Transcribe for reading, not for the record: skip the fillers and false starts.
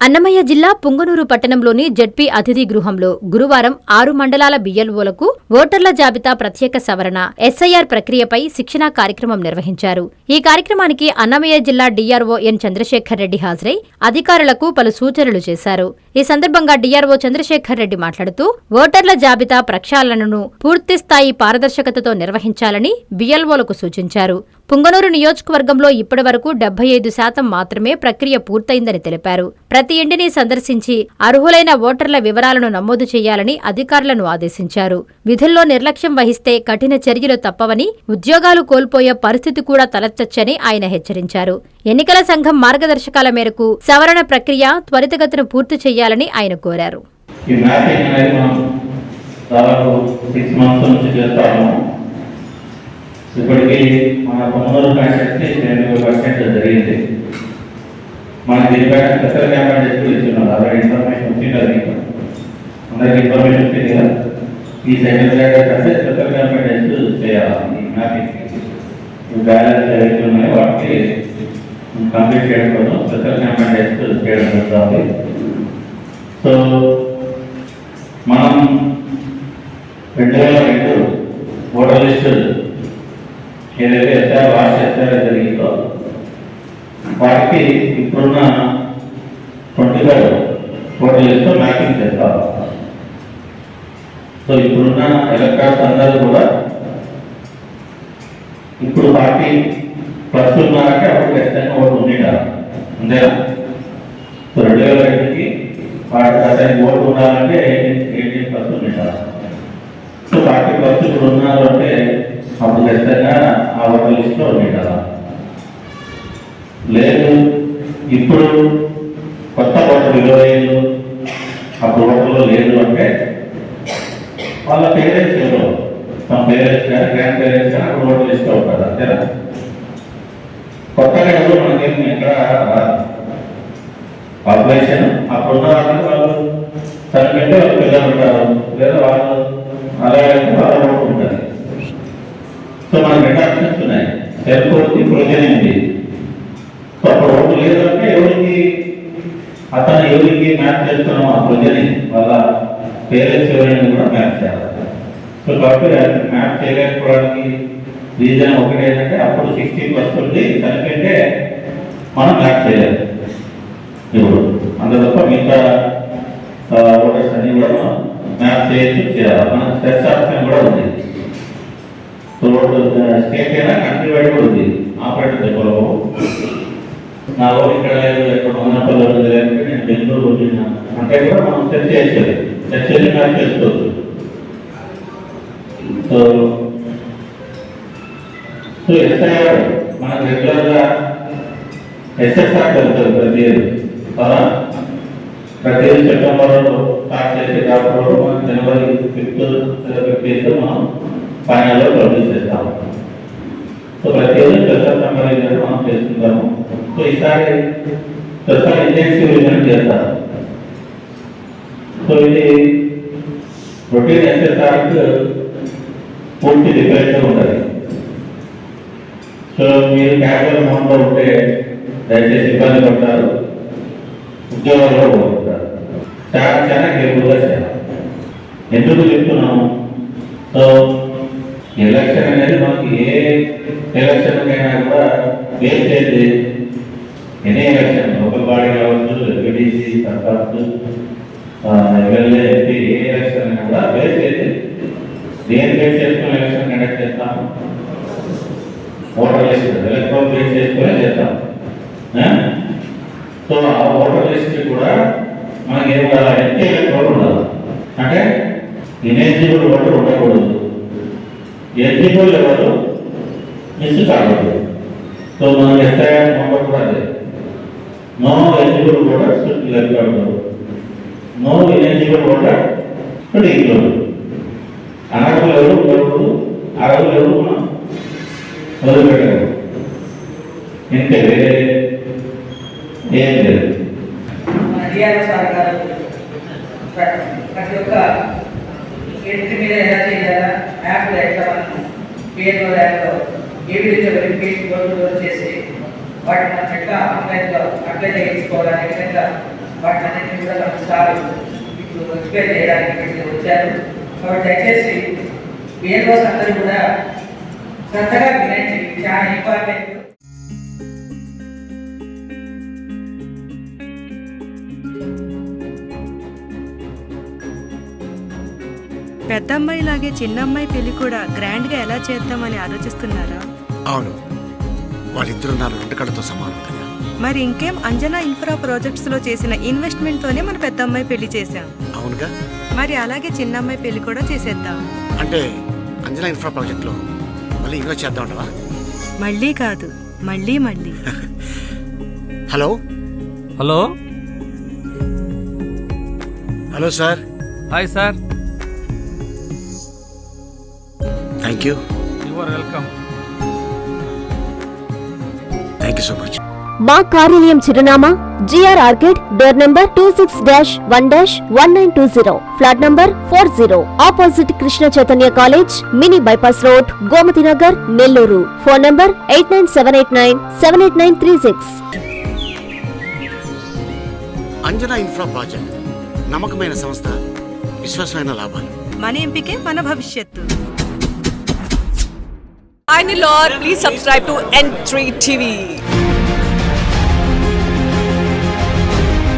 అన్నమయ్య జిల్లా పుంగనూరు పట్టణంలోని జడ్పీ అతిథి గృహంలో గురువారం 6 మండలాల బిఎల్ఓలకు ఓటర్ల జాబితా ప్రత్యేక సవరణ ఎస్ఐఆర్ ప్రక్రియపై శిక్షణా కార్యక్రమం నిర్వహించారు. ఈ కార్యక్రమానికి అన్నమయ్య జిల్లా డీఆర్ఓ ఎన్ చంద్రశేఖర్ రెడ్డి హాజరై అధికారులకు పలు సూచనలు చేశారు. ఈ సందర్భంగా డీఆర్ఓ చంద్రశేఖర్ రెడ్డి మాట్లాడుతూ ఓటర్ల జాబితా ప్రక్షాళనను పూర్తిస్థాయి పారదర్శకతతో నిర్వహించాలని బిఎల్ఓలకు సూచించారు. పుంగనూరు నియోజకవర్గంలో ఇప్పటివరకు 75% మాత్రమే ప్రక్రియ పూర్తయిందని తెలిపారు. ప్రతి ఇంటిని సందర్శించి అర్హులైన ఓటర్ల వివరాలను నమోదు చేయాలని అధికారులను ఆదేశించారు. విధుల్లో నిర్లక్ష్యం వహిస్తే కఠిన చర్యలు తప్పవని, ఉద్యోగాలు కోల్పోయే పరిస్థితి కూడా తలెత్తొచ్చని ఆయన హెచ్చరించారు. ఎన్నికల సంఘం మార్గదర్శకాల మేరకు సవరణ ప్రక్రియ త్వరితగతిన పూర్తి చేయాలని ఆయన కోరారు. ఇప్పటికీ మన 90% జరిగింది. మనకి దీనిపైన స్పెషల్ క్యాంపెయిన్ చేసి ఇస్తున్నారు. అలాగే ఇన్ఫర్మేషన్ వచ్చింది, అది అందరికి ఇన్ఫర్మేషన్ వచ్చింది కదా. ఈ సెకండ్ కంటే స్పెషల్ క్యాంపెయిన్ చేసి చేయాలి. ఈ మ్యాపింగ్ బ్యాలెన్స్ ఏవైతే ఉన్నాయో వాటికి కంప్లీట్ చేయడం కోసం స్పెషల్ క్యాంపెయిన్ చేసి చేయడం జరుగుతుంది. సో మనం 2002 ఓటర్ లిస్టు ఏదైతే ఎస్ఆర్ జరిగిందో వాటికి ఇప్పుడున్న 25 ఓటర్ లిస్టు మ్యాపింగ్ చేస్తాం. సో ఇప్పుడున్న ఎలక్టర్స్ అందరూ కూడా ఇప్పుడు పార్టీ ప్లస్ ఉన్నారంటే అప్పుడు ఖచ్చితంగా ఓటు ఉండేటారు, అంతేనా? సో 2002కి వాటి ఓటు ఉండాలంటే 18+ ఉండేటారు. సో పార్టీ ప్లస్ ఇప్పుడు ఉన్నారు అంటే అప్పుడు ఖచ్చితంగా ఆ ఓటర్ లిస్టులో ఉండేటారా? లేదు, ఇప్పుడు కొత్త ఓటర్ 25 అప్పుడు ఓటర్లో లేదు అంటే వాళ్ళ పేరెంట్స్ ఎవరో, తమ పేరెంట్స్ కానీ గ్రాండ్ పేరెంట్స్ కానీ అప్పుడు ఓటర్ లిస్ట్లో ఉంటారు, అంతేనా? కొత్తగా ఎవరు మనకేమి ఎక్కడ పాపులేషన్ అప్పుడున్న వాళ్ళకి వాళ్ళు చనిపోతే వాళ్ళు పిల్లలు ఉంటారు, లేదా వాళ్ళు అలాగే వాళ్ళ ఓటు ఉంటుంది. సో మనకు 2 ఆప్షన్స్ ఉన్నాయి, సెల్ఫ్ ఓటు, ప్రొవిజన్ ఉంది. సో అప్పుడు ఓటు లేదు అంటే ఎవరికి మ్యాప్ చేస్తున్నాం ఆ ప్రొవిజన్ వాళ్ళ పేరెంట్స్ ఎవరైనా కూడా మ్యాప్ చేయాలి. సో కాబట్టి మ్యాప్ చేయలేకపోవడానికి రీజన్ ఒకటి ఏంటంటే అప్పుడు 60+ ఉంది, చనిపోతే మనం మ్యాప్ చేయలేదు. ఇప్పుడు అంత తప్ప మిగతా ఓటర్స్ అన్ని కూడా మ్యాప్ చేయొచ్చు, చేయాలి. మన సెర్చ్ ఆప్షన్ కూడా ఉంది. స్టేట్ అయినా కంట్రీ వైడ్ కూడా ఉంది. ఆపరేటర్ చెప్పలేవు, నా ఊరు ఇక్కడ లేదు, ఎక్కడ ఉన్నపల్లి లేదంటే నేను బెంగళూరు వచ్చిన అంటే కూడా మనం సెర్చ్ చేసేది, సెర్చ్ చేసి మ్యాప్ చేసుకోవచ్చు. సో ఎస్ఐఆర్ మనకు రెగ్యులర్గా ఎస్ఎస్ఆర్ జరుగుతుంది ప్రతి ఇయర్, అవునా? ప్రతి ఇయర్ సెప్టెంబర్లో స్టార్ట్ చేసి కాబట్టి మనం జనవరి 5th మనం ఫైనల్లో ప్రొడ్యూస్ చేస్తాము. సో ప్రతి రోజు స్పెషల్ కంపారిజన్ మనం చేస్తుంటాము. సో ఈసారి స్పెషల్ ఇంటెన్సివ్ రివిజన్ చేస్తాము. సో ఇది రొటీన్ ఎస్ఎస్ఆర్కి పూర్తి డిఫరెంట్గా ఉంటుంది. సో మీరు క్యాజువల్ మోడ్లో ఉంటే దయచేసి ఇబ్బంది పడతారు, ఉద్యోగాల్లో పోతుంటారు. చాలా కేర్ఫుల్గా చేయాలి. ఎందుకు చెప్తున్నాము? సో ఎలక్షన్ అనేది మనకి ఏ ఎలక్షన్కైనా కూడా బేస్ చేసి ఎనీ ఎలక్షన్, లోకల్ బాడీ కావచ్చు, ఎంపీటీసీ, సర్పంచ్, ఎమ్మెల్యే, ఎంపీ, ఏ ఎలక్షన్ అయినా కూడా బేస్ చేసి దేని బేస్ చేసుకుని ఎలక్షన్ కండక్ట్ చేస్తాము? ఓటర్ లిస్ట్, ఎలక్ట్రాల్ బేస్ చేసుకునే చేస్తాం. సో ఆ ఓటర్ లిస్ట్ కూడా మనకి ఏం ఉండాలి అంటే ఎలక్ట్రాల్ ఉండాలి. అంటే ఇనెలిజిబుల్ ఓటర్ ఉండకూడదు, ఎలిజిబుల్ ఎవరు మిస్ కాకూడదు. సో మనకి ఎస్ఐఆర్ నెంబర్ కూడా అదే, no eligible voter should left out, no ineligible voter should include. అనర్హులు ఎవరు ఉండకూడదు, అర్హులు ఎవరు మనం వదిలిపెట్టకూడదు. ఇంతే, వేరే ఏం లేదు. ప్రతి ఒక్క ఎంట్రీ మీద ఎలా చేయాలా, యాప్లో ఎట్లా మనం పేరు యాప్లో ఏ విధంగా వెరిఫికేషన్ డోర్ చేసి వాటిని మనం ఎట్లా ఆన్లైన్లో అప్లై చేయించుకోవాలని విధంగా వాటిని కూడా సార్ మీకు ఎక్స్ప్లెయిన్ చేయడానికి ఇక్కడికి వచ్చారు. కాబట్టి దయచేసి బిఎల్ఓస్ అందరూ కూడా శ్రద్ధగా వినండి, చాలా ఇంపార్టెంట్. పెద్ద అమ్మాయి లాగే చిన్న అమ్మాయి పెళ్లి కూడా గ్రాండ్ గా ఎలా చేద్దామని ఆలోచిస్తున్నారా? అవును, వాళ్ళిద్దరు నా రెండు కళ్ళతో సమానం కదా. మరి ఇంకేం, అంజనా ఇన్ఫ్రా ప్రాజెక్ట్స్ లో చేసిన ఇన్వెస్ట్మెంట్ తోనే మన పెద్ద అమ్మాయి పెళ్లి చేశాం. అవునుగా, మరి అలాగే చిన్న అమ్మాయి పెళ్లి కూడా చేసేద్దాం. అంటే అంజనా ఇన్ఫ్రా ప్రాజెక్ట్ లో మళ్ళీ ఇన్వెస్ట్ చేద్దాం అంటావా? మళ్ళీ కాదు, మళ్ళీ మళ్ళీ. Hello hello hello sir. Hi sir, thank you. You are welcome. Thank you so much. మా కార్యాలయం చిరునామా GR orchid, door number 26-1-1920, flat number 40, opposite Krishna Chaitanya college, mini bypass road, Gomati Nagar, Nellore. Phone number 8978978936. Anjana infra project నమ్మకమైన సంస్థ, విశ్వాసమైన లాభాలు. మన ఎంపికే మన భవిష్యత్తు. Finally, Lord, please subscribe to N3 TV.